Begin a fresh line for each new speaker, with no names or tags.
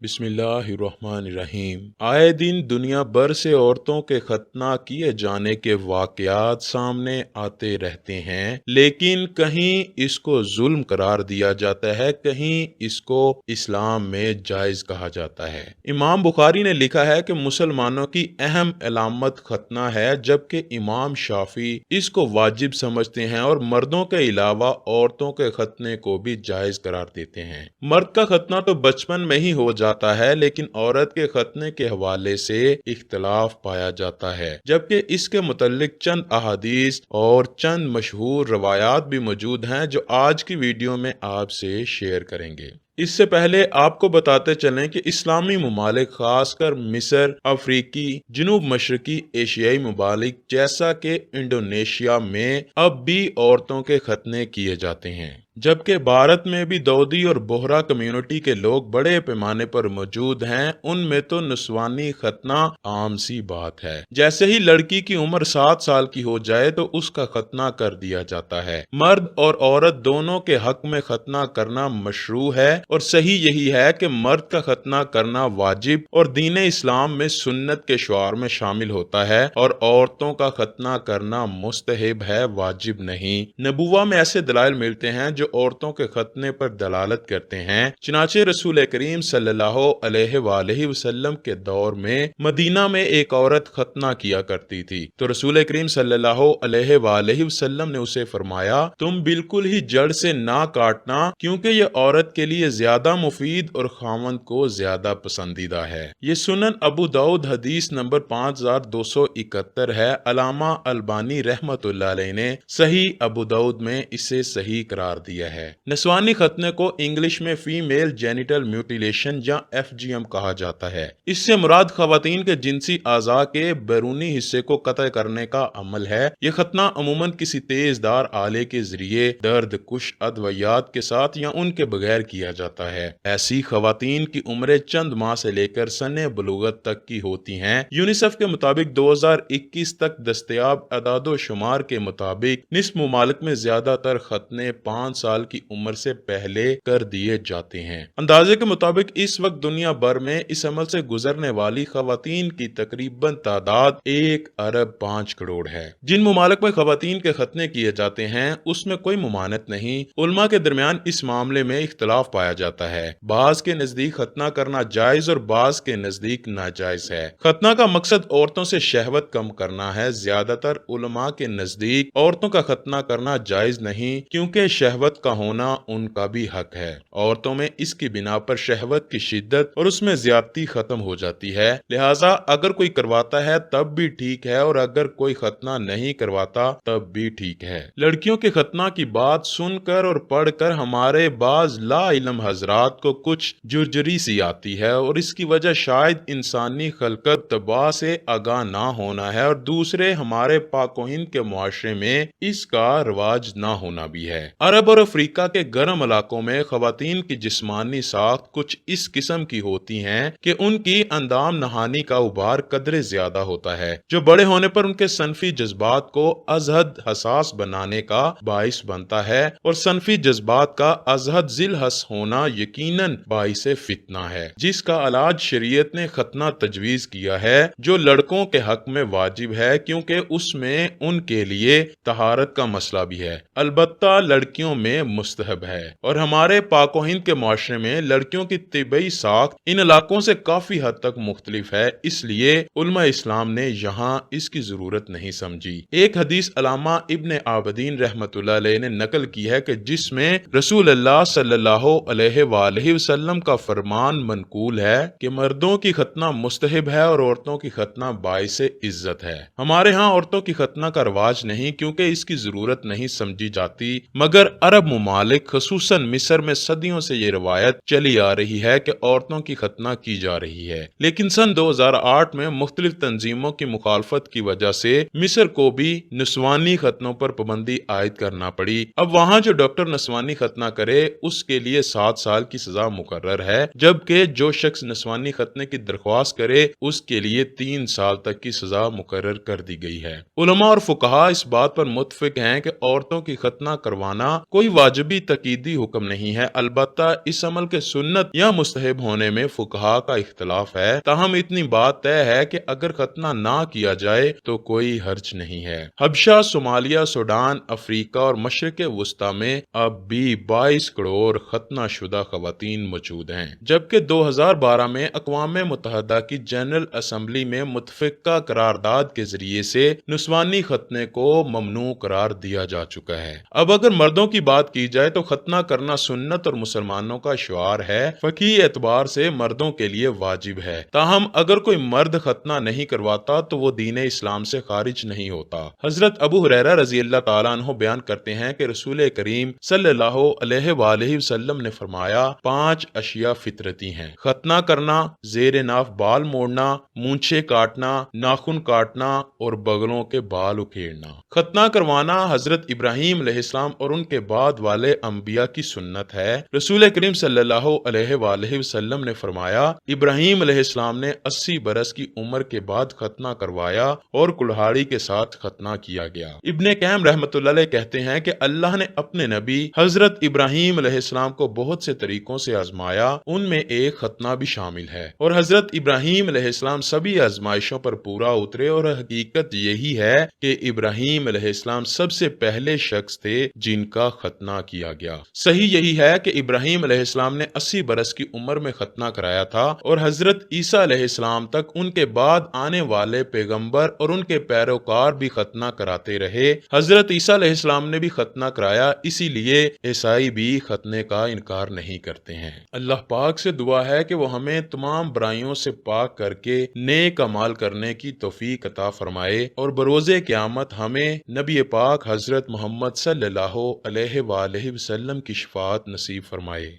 बिस्मिल्लाहिर्रहमानिर्रहीम। आए दिन दुनिया भर से औरतों के खतना किए जाने के वाकयात सामने आते रहते हैं, लेकिन कहीं इसको जुल्म करार दिया जाता है, कहीं इसको इस्लाम में जायज कहा जाता है। इमाम बुखारी ने लिखा है कि मुसलमानों की अहम अलामत खतना है, जबकि इमाम शाफी इसको वाजिब समझते हैं और मर्दों के अलावा औरतों के खतने को भी जायज करार देते हैं। मर्द का खतना तो बचपन में ही हो जाता है, लेकिन औरत के खतने के हवाले से इख्तलाफ पाया जाता है, जबकि इसके मुतल्लिक चंद अहादीस और चंद मशहूर रवायात भी मौजूद हैं जो आज की वीडियो में आपसे शेयर करेंगे। इससे पहले आपको बताते चलें कि इस्लामी ममालिक खासकर मिस्र, अफ्रीकी, जनूब मशरकी एशियाई ममालिक जैसा कि इंडोनेशिया में अब भी औरतों के खतने किए जाते हैं, जबकि भारत में भी दाऊदी और बोहरा कम्युनिटी के लोग बड़े पैमाने पर मौजूद हैं। उनमें तो नस्वानी खतना आम सी बात है। जैसे ही लड़की की उम्र 7 साल की हो जाए तो उसका खतना कर दिया जाता है। मर्द और औरत दोनों के हक में खतना करना मशरू है और सही यही है कि मर्द का खतना करना वाजिब और दीन इस्लाम में सुन्नत के शुआर में शामिल होता है, और औरतों का खतना करना मुस्तहिब है, वाजिब नहीं। नबुवा में ऐसे दलाइल मिलते हैं जो औरतों के खतने पर दलालत करते हैं। चुनाचे रसूल करीम सल्लल्लाहु अलैहि वसल्लम के दौर में मदीना में एक औरत खतना किया करती थी, तो रसूल करीम सल्लल्लाहु अलैहि वसल्लम ने उसे फरमाया, तुम बिल्कुल ही जड़ से ना काटना, क्योंकि ये औरत के लिए ज्यादा मुफीद और खामंद को ज्यादा पसंदीदा है। ये सुनन अबू दाऊद हदीस नंबर 5271 है। अलामा अलबानी रहमतुल्लाह अलैह ने सही अबू दाऊद में इसे सही करार दिया है। नस्वानी खतने को इंग्लिश में फीमेल जेनिटल म्यूटिलेशन या FGM कहा जाता है। इससे मुराद खवातीन के जिनसी आज़ा के बैरूनी हिस्से को कतई करने का अमल है। यह खतना अमूमन किसी तेजदार आले के जरिए दर्द कुश अदवियात के साथ या उनके बगैर किया जाता है। ऐसी खवातीन की उम्रें चंद माह से लेकर सने बलूगत तक की होती हैं। यूनिसेफ के मुताबिक 2021 तक दस्तयाब अदादो शुमार के मुताबिक निस्फ मुमालिक में ज्यादातर खतने 5 साल की उम्र से पहले कर दिए जाते हैं। अंदाजे के मुताबिक इस वक्त दुनिया भर में इस अमल से गुजरने वाली खवातीन की तकरीबन तादाद 1 अरब 5 करोड़ है। जिन मुमालिक में खवातीन के खतने किए जाते हैं उसमें कोई मुमानत नहीं। उलमा के दरमियान इस मामले में इख्तलाफ पाया जाता है। बाज के नजदीक खतना करना जायज और बाज के नजदीक नाजायज है। खतना का मकसद औरतों से शहवत कम करना है। ज्यादातर उलमा के नजदीक औरतों का खतना करना जायज नहीं, क्योंकि शहवत का होना उनका भी हक है। औरतों में इसकी बिना पर शहवत की शिद्दत और उसमें ज्यादती खत्म हो जाती है। लिहाजा अगर कोई करवाता है तब भी ठीक है, और अगर कोई खतना नहीं करवाता तब भी ठीक है। लड़कियों के खतना की बात सुनकर और पढ़कर हमारे बाज ला इल्म हजरात को कुछ जुर्जरी सी आती है, और इसकी वजह शायद इंसानी खलकत तबाह से आगाह ना होना है, और दूसरे हमारे पाक-ओ-हिंद के मुआशरे में इसका रवाज ना होना भी है। अरब और अफ्रीका के गर्म इलाकों में खवातीन की जिस्मानी साख्त कुछ इस किस्म की होती हैं कि उनकी अंदाम नहानी का उबार कदरे ज्यादा होता है, जो बड़े होने पर उनके सनफी जज्बात को अजहद हसास बनाने का बाइस बनता है, और सनफी जज्बात का अजहद जिलहस होना यकीनन बाइस फितना है, जिसका इलाज शरीयत ने खतना तजवीज किया है, जो लड़कों के हक में वाजिब है, क्योंकि उसमें उनके लिए तहारत का मसला भी है, अलबत्ता लड़कियों में मुस्तहब है। और हमारे पाक-ओ-हिंद के मुआशरे में लड़कियों की तिबई साख्त इन इलाकों से काफी हद तक मुख्तलिफ है, इसलिए उलमा इस्लाम ने यहाँ इसकी जरूरत नहीं समझी। एक हदीस अलामा इब्न आबदीन रहमतुल्लाह अलैह ने नकल की है कि जिसमें रसूल अल्लाह सल्लल्लाहु अलैहि वसल्लम का फरमान मनकूल है कि मर्दों की खतना मुस्तहिब है और औरतों की खतना बाइस इज्जत है। हमारे यहाँ औरतों की खतना का रवाज नहीं, क्योंकि इसकी जरूरत नहीं समझी जाती, मगर अरब मुमालिक खसूसन मिस्र में सदियों से ये रवायत चली आ रही है कि औरतों की खतना की जा रही है। लेकिन सन 2008 में मुख्तलिफ तंजीमों की मुखालफत की वजह से मिस्र को भी नस्वानी खतनों पर पाबंदी आयद करना पड़ी। अब वहाँ जो डॉक्टर नस्वानी खतना करे उसके लिए 7 साल की सजा मुकर्रर है, जबकि जो शख्स नस्वानी खतने की दरख्वास्त करे उसके लिए 3 साल तक की सजा मुकर्रर कर दी गई है। उलमा और फुकहा इस बात पर मुत्तफिक हैं कि औरतों की खतना करवाना कोई کوئی واجبی تقیدی حکم نہیں ہے، البتہ اس عمل کے سنت یا مستحب ہونے میں فقہا کا اختلاف ہے، تاہم اتنی بات طے ہے کہ اگر ختنہ نہ کیا جائے تو کوئی حرج نہیں ہے۔ حبشہ، صومالیہ، سوڈان، افریقہ اور مشرق وسطی میں اب بھی 22 کروڑ ختنہ شدہ خواتین موجود ہیں، جبکہ 2012 میں اقوام متحدہ کی جنرل اسمبلی میں متفقہ قرارداد کے ذریعے سے نسوانی ختنے کو ممنوع قرار دیا جا چکا ہے۔ اب اگر مردوں کی بات کی جائے تو ختنہ کرنا سنت اور مسلمانوں کا شعار ہے، فقہی اعتبار سے مردوں کے لیے واجب ہے، تاہم اگر کوئی مرد ختنہ نہیں کرواتا تو وہ دین اسلام سے خارج نہیں ہوتا۔ حضرت ابو ہریرہ رضی اللہ تعالیٰ عنہ بیان کرتے ہیں کہ رسول کریم صلی اللہ علیہ وآلہ وسلم نے فرمایا، 5 اشیاء فطرتی ہیں: ختنہ کرنا، زیر ناف بال موڑنا، مونچھیں کاٹنا، ناخن کاٹنا اور بغلوں کے بال اکھیڑنا۔ ختنہ کروانا حضرت ابراہیم علیہ السلام اور ان کے بعد والے انبیاء کی سنت ہے۔ رسول کریم صلی اللہ علیہ وآلہ وسلم نے فرمایا، ابراہیم علیہ السلام نے 80 برس کی عمر کے بعد ختنہ کروایا اور کلہاڑی کے ساتھ ختنہ کیا گیا۔ ابن قیم رحمۃ اللہ علیہ کہتے ہیں کہ اللہ نے اپنے نبی حضرت ابراہیم علیہ السلام کو بہت سے طریقوں سے آزمایا، ان میں ایک ختنہ بھی شامل ہے، اور حضرت ابراہیم علیہ السلام سبھی آزمائشوں پر پورا اترے، اور حقیقت یہی ہے کہ ابراہیم علیہ السلام سب سے پہلے شخص تھے جن کا ختنہ کیا گیا۔ صحیح یہی ہے کہ ابراہیم علیہ السلام نے 80 برس کی عمر میں ختنہ کرایا تھا، اور حضرت عیسیٰ علیہ السلام تک ان کے بعد آنے والے پیغمبر اور ان کے پیروکار بھی ختنہ کراتے رہے۔ حضرت عیسیٰ علیہ السلام نے بھی ختنہ کرایا، اسی لیے عیسائی بھی ختنے کا انکار نہیں کرتے ہیں۔ اللہ پاک سے دعا ہے کہ وہ ہمیں تمام برائیوں سے پاک کر کے نیک اعمال کرنے کی توفیق عطا فرمائے، اور بروز قیامت ہمیں نبی پاک حضرت محمد صلی اللہ علیہ وآلہ وسلم کی شفاعت نصیب فرمائے۔